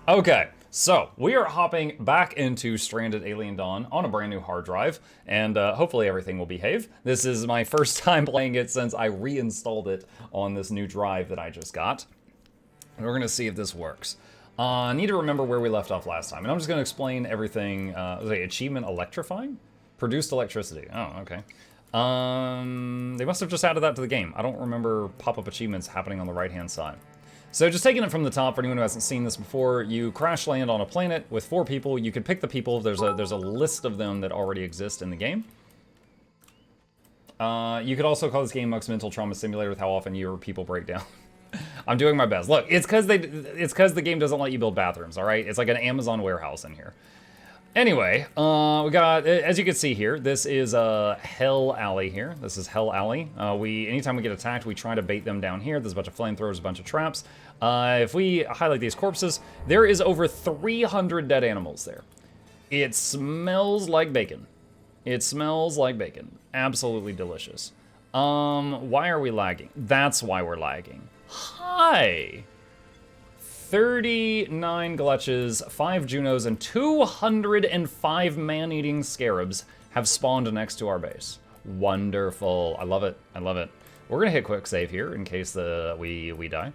Okay, so we are hopping back into Stranded Alien Dawn on a brand new hard drive, and hopefully everything will behave. This is my first time playing it since I reinstalled it on this new drive that I just got. And we're gonna see if this works. I need to remember where we left off last time, and I'm just gonna explain everything. Achievement electrifying? Produced electricity. Oh, okay. They must have just added that to the game. I don't remember pop-up achievements happening on the right-hand side. So just taking it from the top, for anyone who hasn't seen this before, you crash land on a planet with 4 people. You can pick the people. There's a list of them that already exist in the game. You could also call this game Muck's Mental Trauma Simulator with how often your people break down. I'm doing my best. Look, it's because the game doesn't let you build bathrooms, all right? It's like an Amazon warehouse in here. Anyway, we got, as you can see here, this is Hell Alley here. This is Hell Alley. Anytime we get attacked, we try to bait them down here. There's a bunch of flamethrowers, a bunch of traps. If we highlight these corpses, there is over 300 dead animals there. It smells like bacon. It smells like bacon. Absolutely delicious. Why are we lagging? That's why we're lagging. Hi! 39 Glutches, 5 Junos, and 205 man-eating scarabs have spawned next to our base. Wonderful. I love it. I love it. We're gonna hit quick save here in case we die.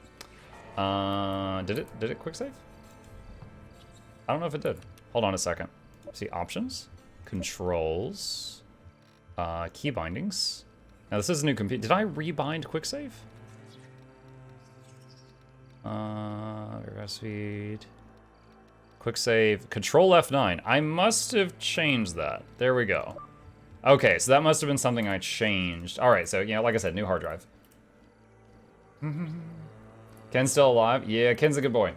Did it quick save? I don't know if it did. Hold on a second. See, options, controls, key bindings. Now this is a new computer. Did I rebind quick save? Speed. Quick save. Control F9. I must have changed that. There we go. Okay, so that must have been something I changed. Alright, so, you know, like I said, new hard drive. Ken's still alive? Yeah, Ken's a good boy.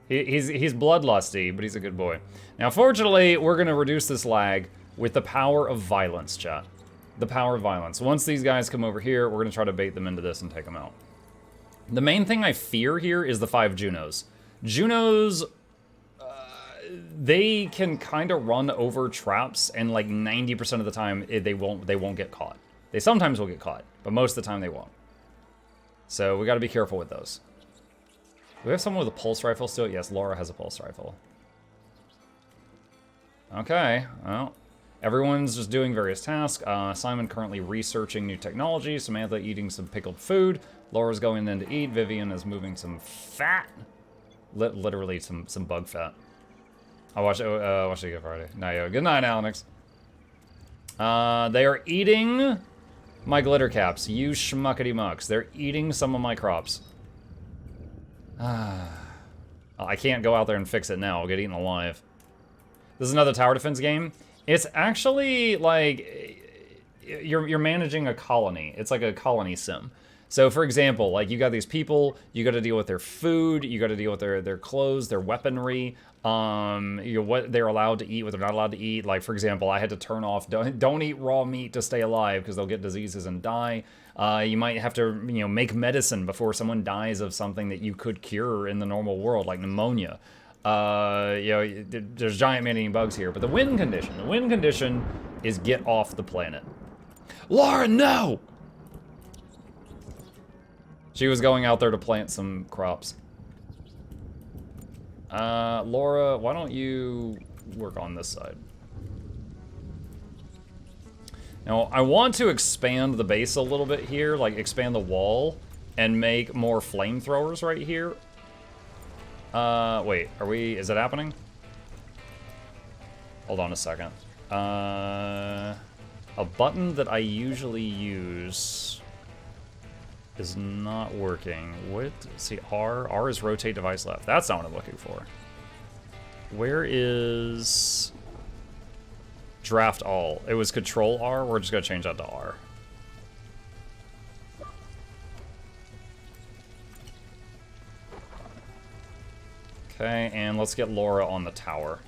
He's bloodlusty, but he's a good boy. Now, fortunately, we're going to reduce this lag with the power of violence, chat. The power of violence. Once these guys come over here, we're going to try to bait them into this and take them out. The main thing I fear here is the 5 Junos. Junos, they can kind of run over traps, and like 90% of the time, they won't get caught. They sometimes will get caught, but most of the time they won't. So we got to be careful with those. Do we have someone with a pulse rifle still? Yes, Laura has a pulse rifle. Okay, well, everyone's just doing various tasks. Simon currently researching new technology. Samantha eating some pickled food. Laura's going in to eat. Vivian is moving some fat. Literally some bug fat. I watched it again Friday. No, good night, Alex. They are eating my glitter caps. You schmuckety mucks. They're eating some of my crops. I can't go out there and fix it now. I'll get eaten alive. This is another tower defense game. It's actually like you're managing a colony. It's like a colony sim. So for example, like you got these people, you got to deal with their food, you got to deal with their clothes, their weaponry, what they're allowed to eat, what they're not allowed to eat. Like for example, I had to turn off don't eat raw meat to stay alive because they'll get diseases and die. You might have to make medicine before someone dies of something that you could cure in the normal world, like pneumonia. There's giant man-eating bugs here, but the win condition is get off the planet. Laura, no! She was going out there to plant some crops. Laura, why don't you work on this side? Now, I want to expand the base a little bit here, like expand the wall and make more flamethrowers right here. Wait, is it happening? Hold on a second. A button that I usually use is not working. What? See, R is rotate device left. That's not what I'm looking for. Where is draft all? It was control R. We're just gonna change that to R. Okay, and let's get Laura on the tower.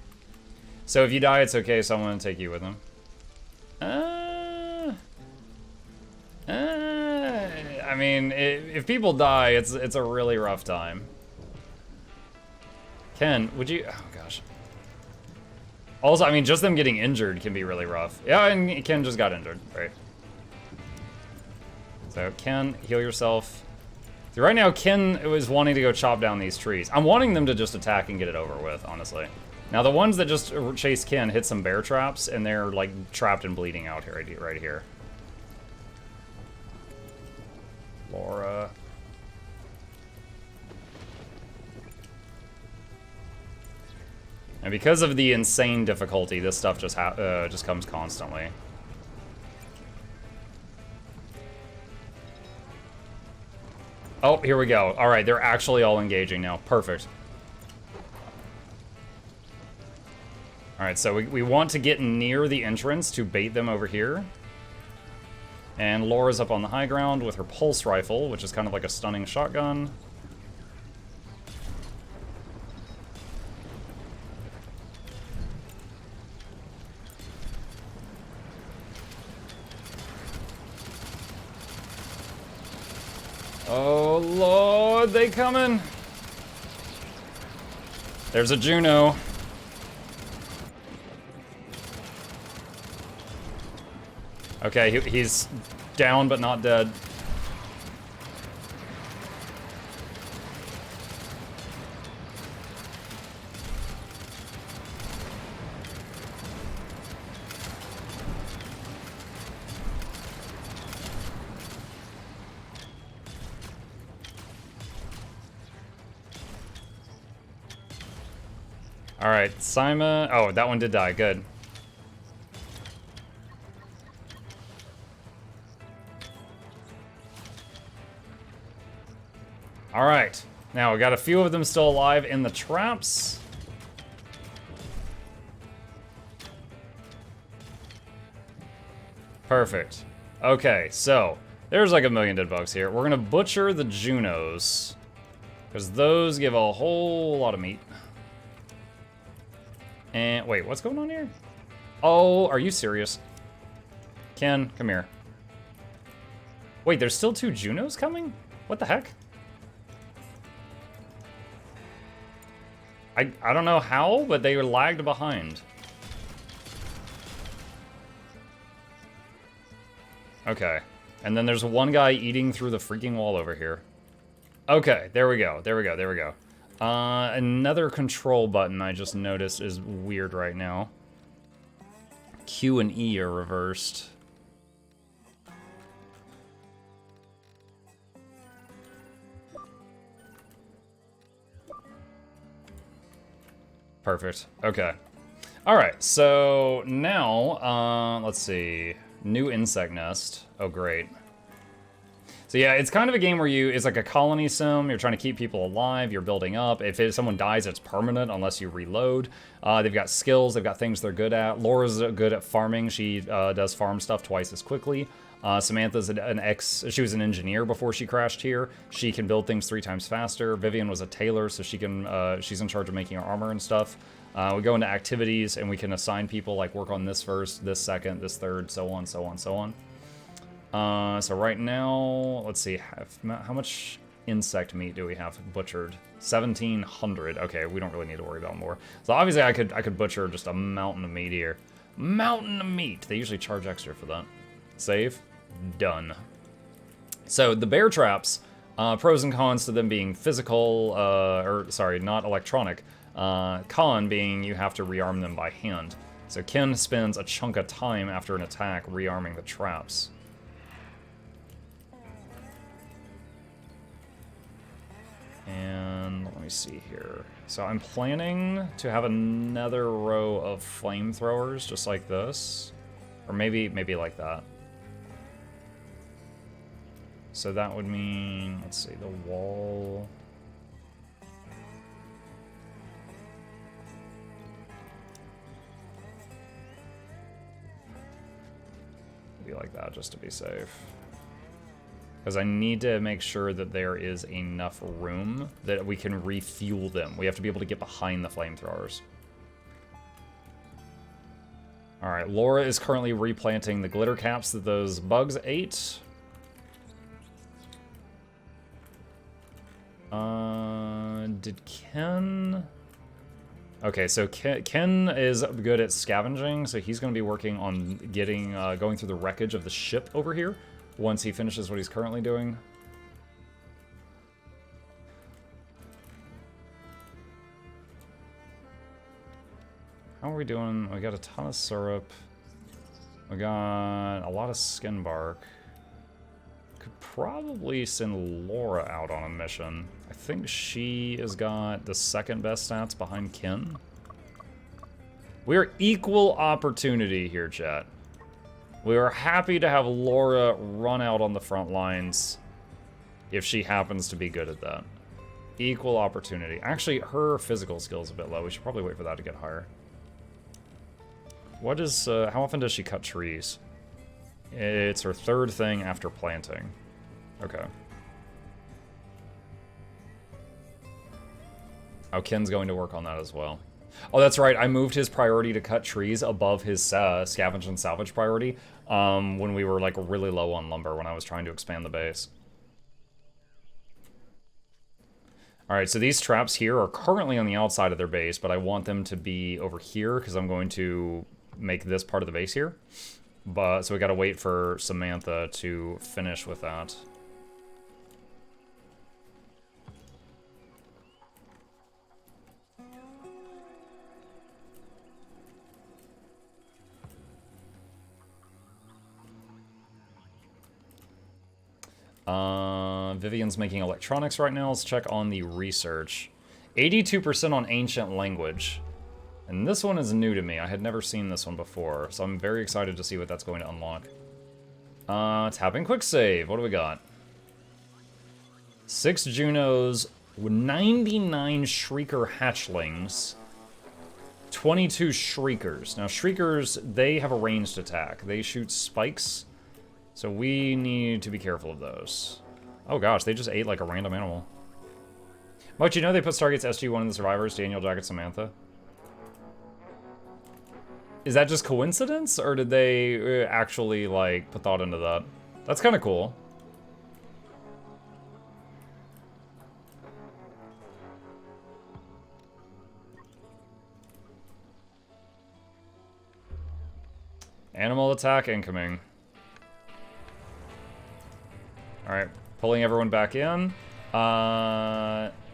So if you die, it's okay, so I'm gonna take you with him. I mean, if people die, it's a really rough time. Ken, would you? Oh gosh. Also, I mean, just them getting injured can be really rough. Yeah, and Ken just got injured, right? So Ken, heal yourself. So right now, Ken is wanting to go chop down these trees. I'm wanting them to just attack and get it over with, honestly. Now, the ones that just chase Ken hit some bear traps, and they're, like, trapped and bleeding out here, right here. Laura. And because of the insane difficulty, this stuff just comes constantly. Oh, here we go. All right, they're actually all engaging now. Perfect. All right, so we want to get near the entrance to bait them over here. And Laura's up on the high ground with her pulse rifle, which is kind of like a stunning shotgun. Oh, Lord, they coming. There's a Juno. Okay, he's down but not dead. All right, Sima. Oh, that one did die. Good. All right. Now, we got a few of them still alive in the traps. Perfect. Okay, so there's like a million dead bugs here. We're gonna butcher the Junos, because those give a whole lot of meat. And wait, what's going on here? Oh, are you serious? Ken, come here. Wait, there's still 2 Junos coming? What the heck? I don't know how, but they were lagged behind. Okay. And then there's one guy eating through the freaking wall over here. Okay, there we go. There we go. There we go. Another control button I just noticed is weird right now. Q and E are reversed. Perfect. Okay. All right. So now, let's see. New insect nest. Oh, great. So yeah, it's kind of a game where it's like a colony sim. You're trying to keep people alive. You're building up. If someone dies, it's permanent unless you reload. They've got skills. They've got things they're good at. Laura's good at farming. She does farm stuff twice as quickly. Samantha's she was an engineer before she crashed here. She can build things 3 times faster. Vivian was a tailor, so she's in charge of making armor and stuff. We go into activities and we can assign people like work on this first, this second, this third, so on, so on, so on. So right now, let's see, how much insect meat do we have butchered? 1,700. Okay, we don't really need to worry about more. So obviously I could butcher just a mountain of meat here. Mountain of meat. They usually charge extra for that. Save. Done. So the bear traps, pros and cons to them being physical, not electronic. Con being you have to rearm them by hand. So Ken spends a chunk of time after an attack rearming the traps. And let me see here. So I'm planning to have another row of flamethrowers just like this. Or maybe like that. So that would mean, let's see, the wall. Be like that just to be safe. Because I need to make sure that there is enough room that we can refuel them. We have to be able to get behind the flamethrowers. Alright, Laura is currently replanting the glitter caps that those bugs ate. Did Ken... Okay, so Ken is good at scavenging, so he's going to be working on getting going through the wreckage of the ship over here once he finishes what he's currently doing. How are we doing? We got a ton of syrup. We got a lot of skin bark. Could probably send Laura out on a mission. I think she has got the second best stats behind Ken. We're equal opportunity here, chat. We are happy to have Laura run out on the front lines if she happens to be good at that. Equal opportunity. Actually, her physical skill is a bit low. We should probably wait for that to get higher. What is, how often does she cut trees? It's her third thing after planting. Okay. Oh, Ken's going to work on that as well. Oh, that's right. I moved his priority to cut trees above his scavenge and salvage priority when we were like really low on lumber when I was trying to expand the base. All right, so these traps here are currently on the outside of their base, but I want them to be over here because I'm going to make this part of the base here. But so we got to wait for Samantha to finish with that. Vivian's making electronics right now. Let's check on the research. 82% on ancient language. And this one is new to me. I had never seen this one before, so I'm very excited to see what that's going to unlock. Tapping quick save. What do we got? 6 Junos, 99 Shrieker hatchlings, 22 Shriekers. Now, Shriekers, they have a ranged attack. They shoot spikes, so we need to be careful of those. Oh gosh, they just ate like a random animal. But you know they put Stargate's SG-1 in the survivors, Daniel, Jacket, Samantha? Is that just coincidence, or did they actually, like, put thought into that? That's kind of cool. Animal attack incoming. Alright, pulling everyone back in.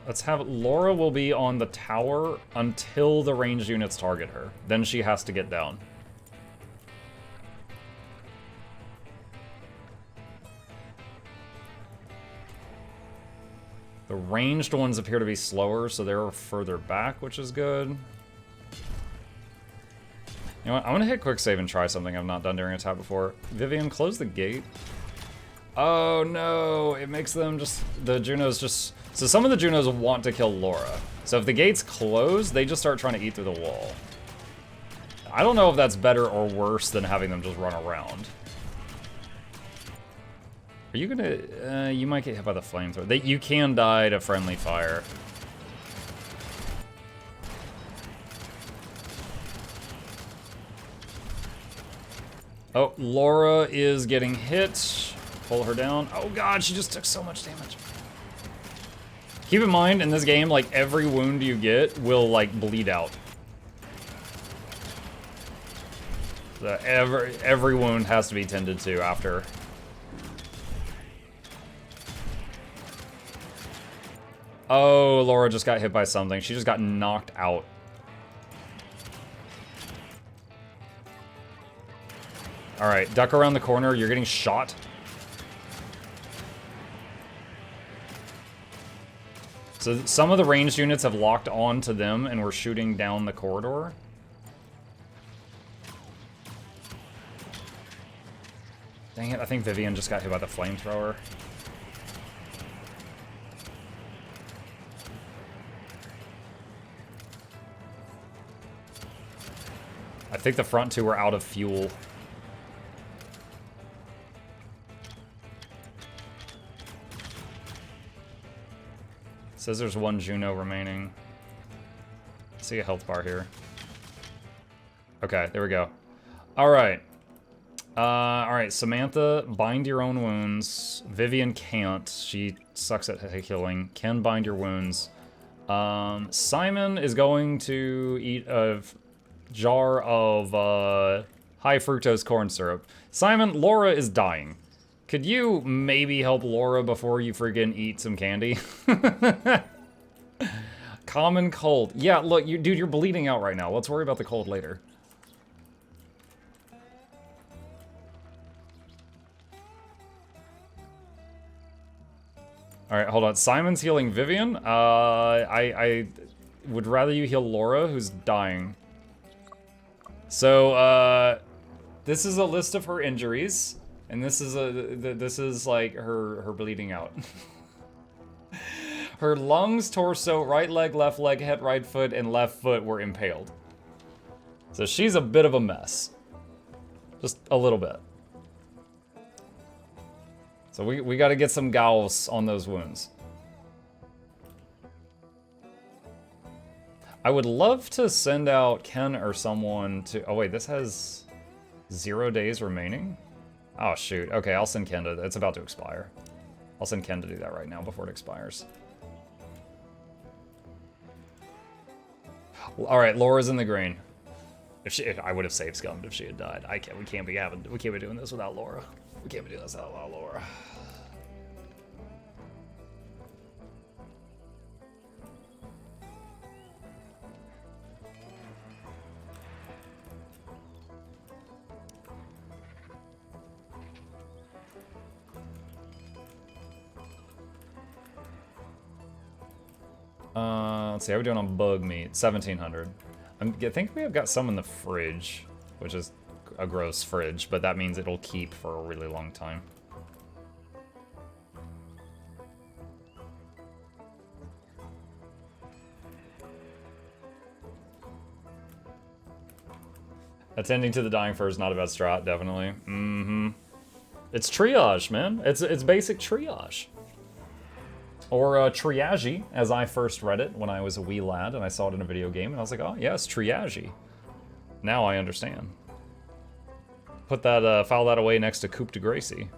Let's have Laura will be on the tower until the ranged units target her. Then she has to get down. The ranged ones appear to be slower, so they're further back, which is good. You know what? I'm gonna hit quick save and try something I've not done during a tap before. Vivian, close the gate. Oh no, it makes them just, the Junos just, so some of the Junos want to kill Laura. So if the gate's closed, they just start trying to eat through the wall. I don't know if that's better or worse than having them just run around. Are you gonna, you might get hit by the flamethrower. You can die to friendly fire. Oh, Laura is getting hit. Pull her down. Oh god, she just took so much damage. Keep in mind, in this game, like, every wound you get will, like, bleed out. So every wound has to be tended to after. Oh, Laura just got hit by something. She just got knocked out. Alright, duck around the corner. You're getting shot. So some of the ranged units have locked on to them and we're shooting down the corridor. Dang it, I think Vivian just got hit by the flamethrower. I think the front two are out of fuel. Says there's 1 Juno remaining. See a health bar here. Okay, there we go. Alright. Alright, Samantha, bind your own wounds. Vivian can't. She sucks at healing. Ken, bind your wounds. Simon is going to eat a jar of high fructose corn syrup. Simon, Laura is dying. Could you maybe help Laura before you friggin' eat some candy? God, Common cold. Yeah, look, dude, you're bleeding out right now. Let's worry about the cold later. All right, hold on. Simon's healing Vivian. I would rather you heal Laura, who's dying. So, this is a list of her injuries, and this is like her bleeding out. Her lungs, torso, right leg, head, right foot, and left foot were impaled. So she's a bit of a mess. Just a little bit. So we got to get some gauze on those wounds. I would love to send out Ken or someone to... Oh wait, this has 0 days remaining? Oh shoot. Okay, I'll send Ken to... It's about to expire. I'll send Ken to do that right now before it expires. All right, Laura's in the green. If I would have save scummed if she had died. We can't be doing this without Laura. We can't be doing this without Laura. Let's see, how are we doing on bug meat? 1,700. I think we have got some in the fridge, which is a gross fridge, but that means it'll keep for a really long time. Attending to the dying fur is not a bad strat, definitely. Mm-hmm. It's triage, man. It's basic triage. Or Triage, as I first read it when I was a wee lad and I saw it in a video game, and I was like, oh, yes, Triage. Now I understand. Put that, file that away next to Coupe de Gracie.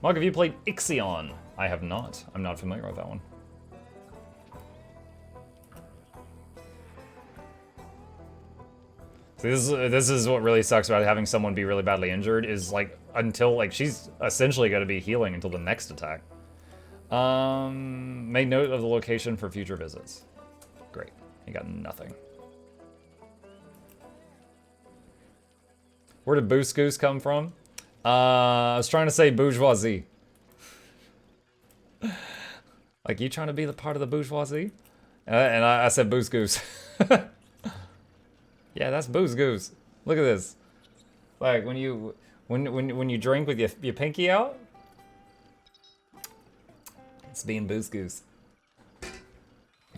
Mark, have you played Ixion? I have not. I'm not familiar with that one. See, this is what really sucks about having someone be really badly injured, is like, until, like, she's essentially going to be healing until the next attack. Make note of the location for future visits. Great. You got nothing. Where did Boost Goose come from? I was trying to say bourgeoisie. Like, you trying to be the part of the bourgeoisie? And I said Boost Goose. Yeah, that's Boost Goose. Look at this. Like, when you drink with your pinky out, it's being Boost Goose.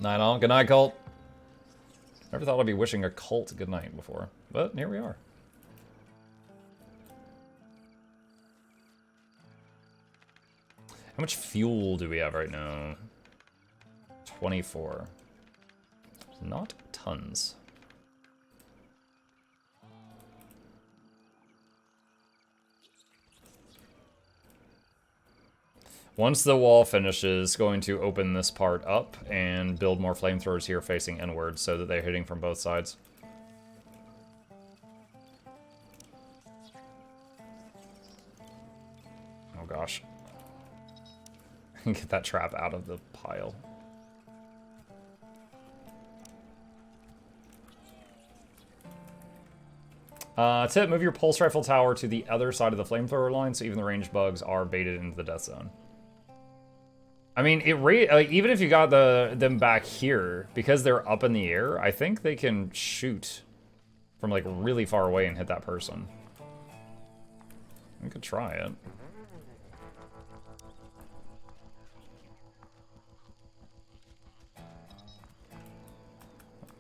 Night all. Good night, Colt. Never thought I'd be wishing a cult good night before, but here we are. How much fuel do we have right now? 24. Not tons. Once the wall finishes, going to open this part up and build more flamethrowers here facing inward so that they're hitting from both sides. Oh gosh. Get that trap out of the pile. Tip, move your pulse rifle tower to the other side of the flamethrower line so even the ranged bugs are baited into the death zone. I mean, even if you got them back here, because they're up in the air, I think they can shoot from like really far away and hit that person. We could try it.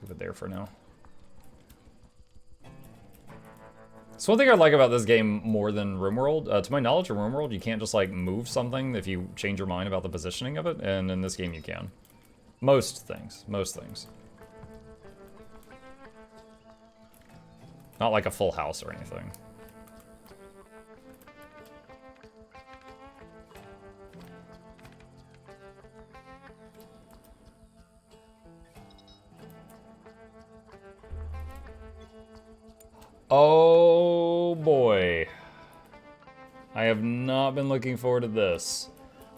Leave it there for now. So one thing I like about this game more than RimWorld, to my knowledge in RimWorld, you can't just like move something if you change your mind about the positioning of it, and in this game you can. Most things. Not like a full house or anything. Oh boy. I have not been looking forward to this.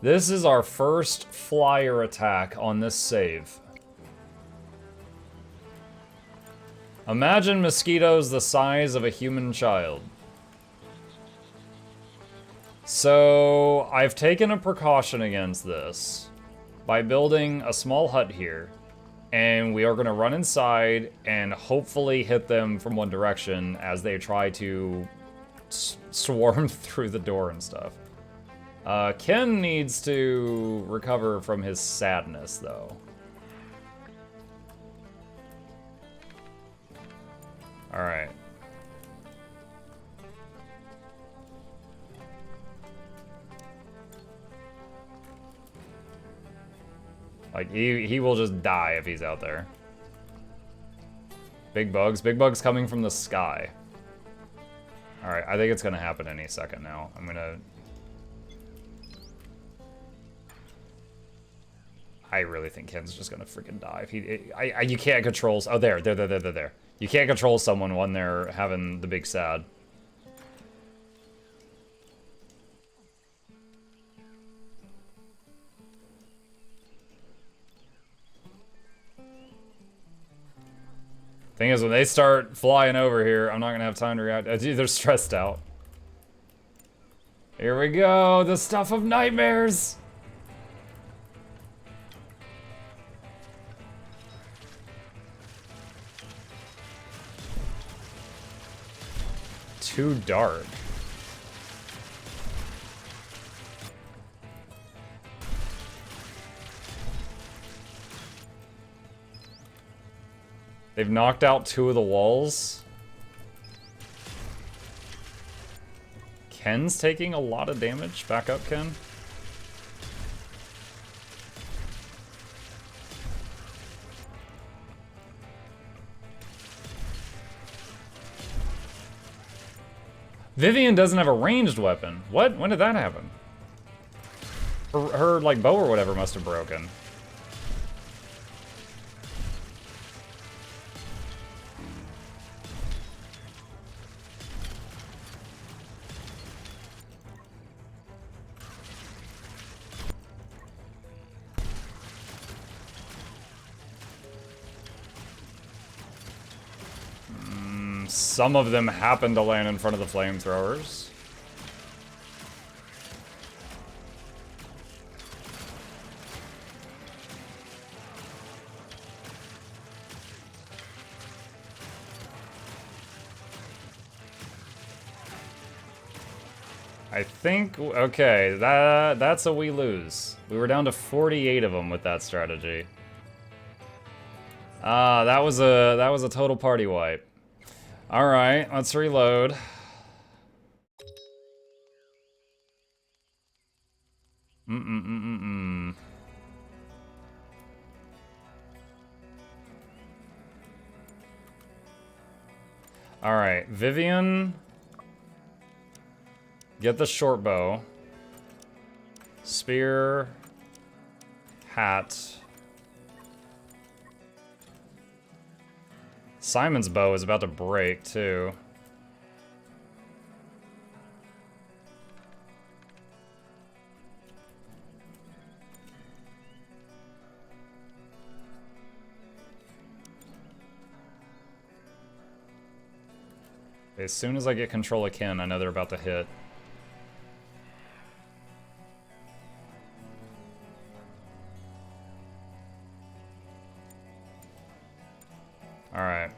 This is our first flyer attack on this save. Imagine mosquitoes the size of a human child. So, I've taken a precaution against this by building a small hut here. And we are going to run inside and hopefully hit them from one direction as they try to swarm through the door and stuff. Ken needs to recover from his sadness, though. Alright. Like, he will just die if he's out there. Big bugs. Big bugs coming from the sky. Alright, I think it's gonna happen any second now. I'm gonna... I really think Ken's just gonna freaking die. If he, you can't control... Oh, there. You can't control someone when they're having the big sad. Thing is, when they start flying over here, I'm not gonna have time to react. They're stressed out. Here we go, the stuff of nightmares! Too dark. They've knocked out 2 of the walls. Ken's taking a lot of damage. Back up, Ken. Vivian doesn't have a ranged weapon. What? When did that happen? Her like, bow or whatever must have broken. Some of them happen to land in front of the flamethrowers. I think, okay, that's a we lose. We were down to 48 of them with that strategy. That was a total party wipe. All right, let's reload. All right, Vivian, get the short bow. Spear, hat. Simon's bow is about to break, too. As soon as I get control of Ken, I know they're about to hit. Alright.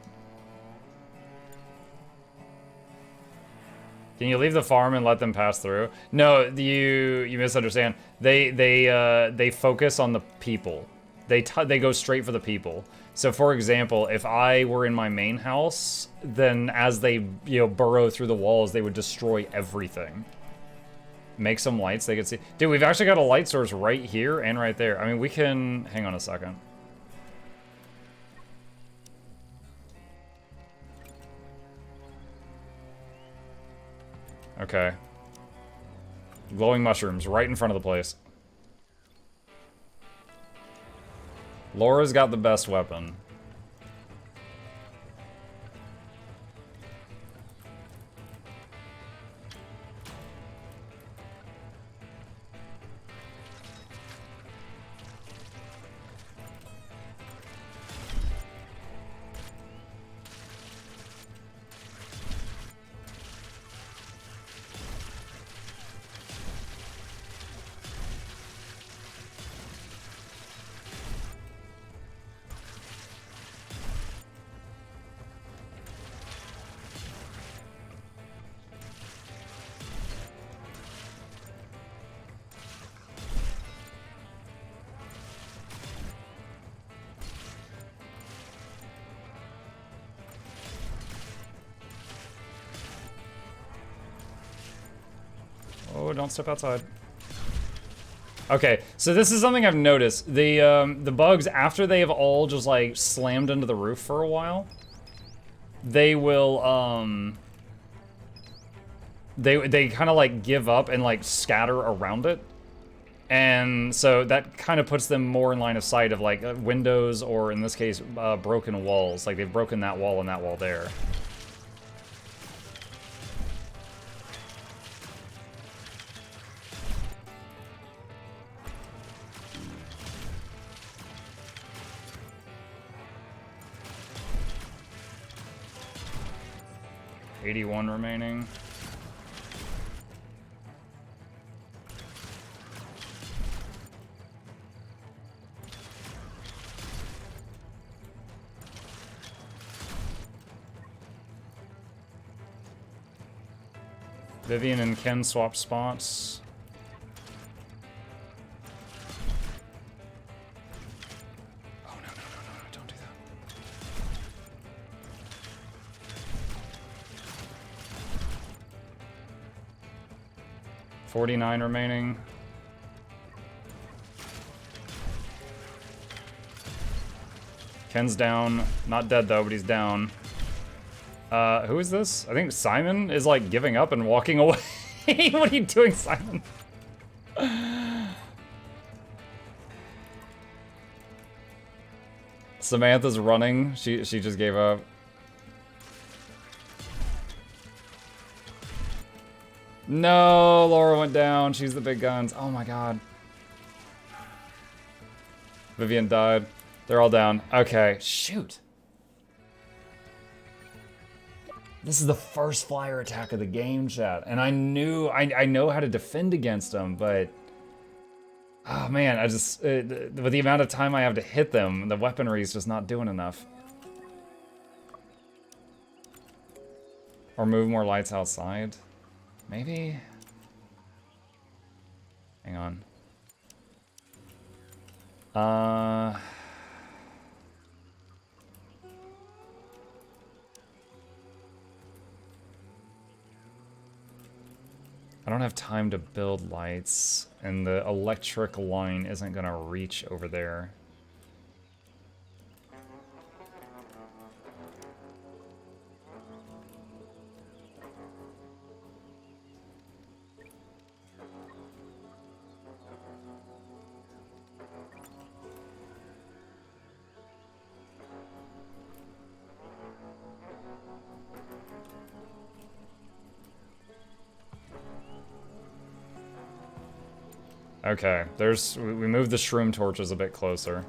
Can you leave the farm and let them pass through? No, you misunderstand. They focus on the people. They go straight for the people. So for example, if I were in my main house, then as they, burrow through the walls, they would destroy everything. Make some lights they can see. Dude, we've actually got a light source right here and right there. I mean, we can, hang on a second. Okay. Glowing mushrooms right in front of the place. Laura's got the best weapon. Oh, don't step outside. Okay, so this is something I've noticed. The bugs, after they have all just like slammed into the roof for a while, they will they kind of like give up and like scatter around it. And so that kind of puts them more in line of sight of like windows, or in this case, broken walls. Like they've broken that wall and that wall there. $81 remaining. Vivian and Ken swap spots. Oh, no, don't do that. 49 remaining. Ken's down. Not dead though, but he's down. Who is this? I think Simon is like giving up and walking away. What are you doing, Simon? Samantha's running. She just gave up. No, Laura went down. She's the big guns. Oh my god. Vivian died. They're all down. Okay, shoot. This is the first flyer attack of the game, chat. And I know how to defend against them, but... Oh man, I just... with the amount of time I have to hit them, the weaponry is just not doing enough. Or move more lights outside. Maybe? Hang on. I don't have time to build lights, and the electric line isn't gonna reach over there. Okay, we moved the shroom torches a bit closer.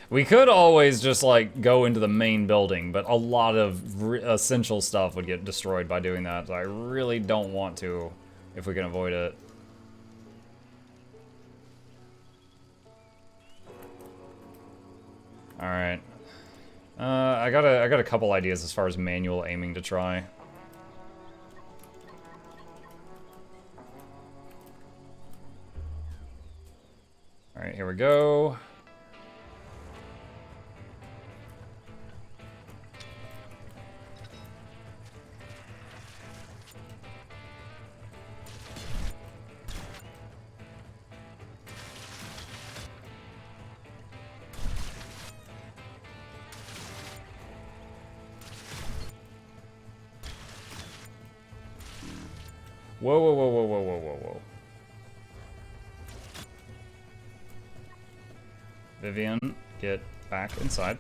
We could always just like go into the main building, but a lot of essential stuff would get destroyed by doing that, so I really don't want to if we can avoid it. Alright. I got a couple ideas as far as manual aiming to try. Alright, here we go. Whoa, whoa, whoa, whoa, whoa, whoa, whoa, whoa. Vivian, get back inside.